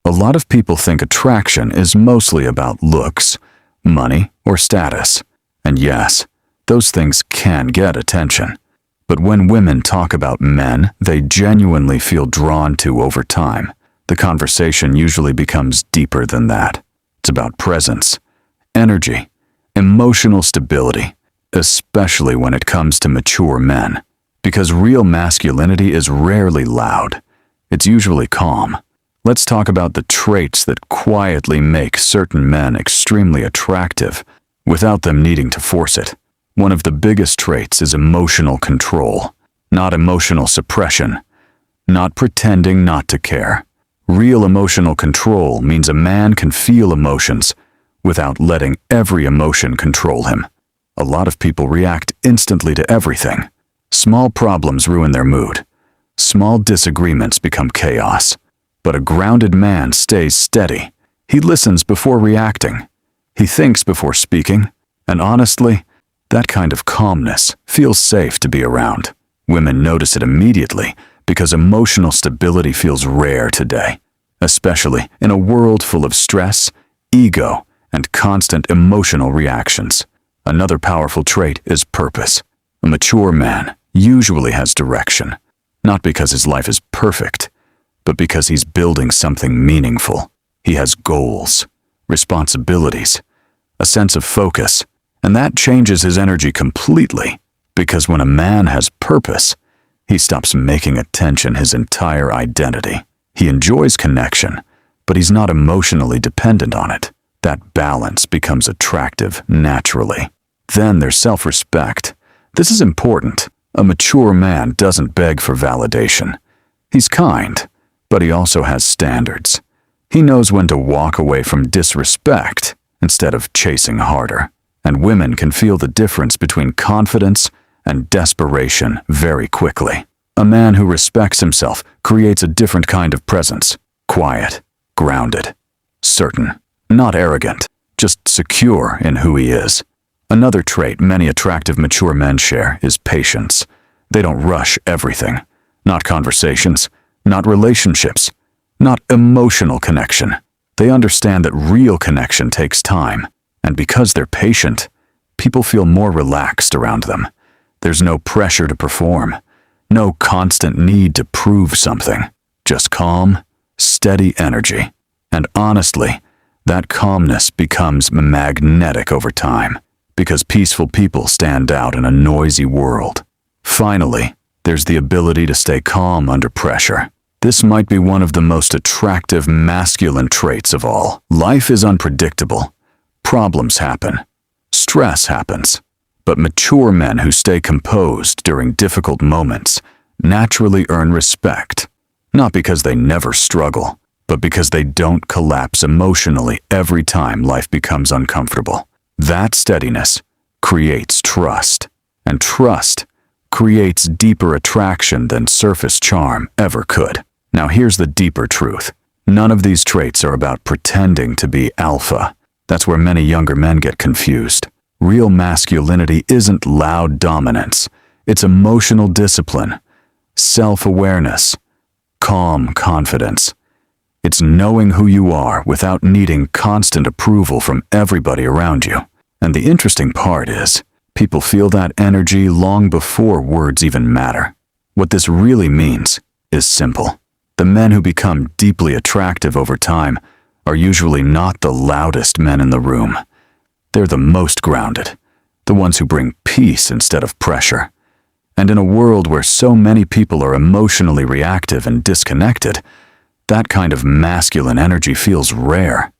A lot of people think attraction is mostly about looks, money, or status. And yes, those things can get attention. But when women talk about men they genuinely feel drawn to over time, the conversation usually becomes deeper than that. It's about presence, energy, emotional stability, especially when it comes to mature men. Because real masculinity is rarely loud. It's usually calm. Let's talk about the traits that quietly make certain men extremely attractive without them needing to force it. One of the biggest traits is emotional control, not emotional suppression, not pretending not to care. Real emotional control means a man can feel emotions without letting every emotion control him. A lot of people react instantly to everything. Small problems ruin their mood. Small disagreements become chaos. But a grounded man stays steady. He listens before reacting. He thinks before speaking. And honestly, that kind of calmness feels safe to be around. Women notice it immediately because emotional stability feels rare today, especially in a world full of stress, ego, and constant emotional reactions. Another powerful trait is purpose. A mature man usually has direction, not because his life is perfect, but because he's building something meaningful. He has goals, responsibilities, a sense of focus, and that changes his energy completely. Because when a man has purpose, he stops making attention his entire identity. He enjoys connection, but he's not emotionally dependent on it. That balance becomes attractive naturally. Then there's self-respect. This is important. A mature man doesn't beg for validation. He's kind, but he also has standards. He knows when to walk away from disrespect instead of chasing harder. And women can feel the difference between confidence and desperation very quickly. A man who respects himself creates a different kind of presence. Quiet, grounded, certain, not arrogant, just secure in who he is. Another trait many attractive mature men share is patience. They don't rush everything. Not conversations, not relationships, not emotional connection. They understand that real connection takes time. And because they're patient, people feel more relaxed around them. There's no pressure to perform, no constant need to prove something, just calm, steady energy. And honestly, that calmness becomes magnetic over time, because peaceful people stand out in a noisy world. Finally, there's the ability to stay calm under pressure. This might be one of the most attractive masculine traits of all. Life is unpredictable. Problems happen. Stress happens. But mature men who stay composed during difficult moments naturally earn respect, not because they never struggle, but because they don't collapse emotionally every time life becomes uncomfortable. That steadiness creates trust, and trust creates deeper attraction than surface charm ever could. Now here's the deeper truth. None of these traits are about pretending to be alpha. That's where many younger men get confused. Real masculinity isn't loud dominance. It's emotional discipline, self-awareness, calm confidence. It's knowing who you are without needing constant approval from everybody around you. And the interesting part is, people feel that energy long before words even matter. What this really means is simple. The men who become deeply attractive over time are usually not the loudest men in the room. They're the most grounded, the ones who bring peace instead of pressure. And in a world where so many people are emotionally reactive and disconnected, that kind of masculine energy feels rare.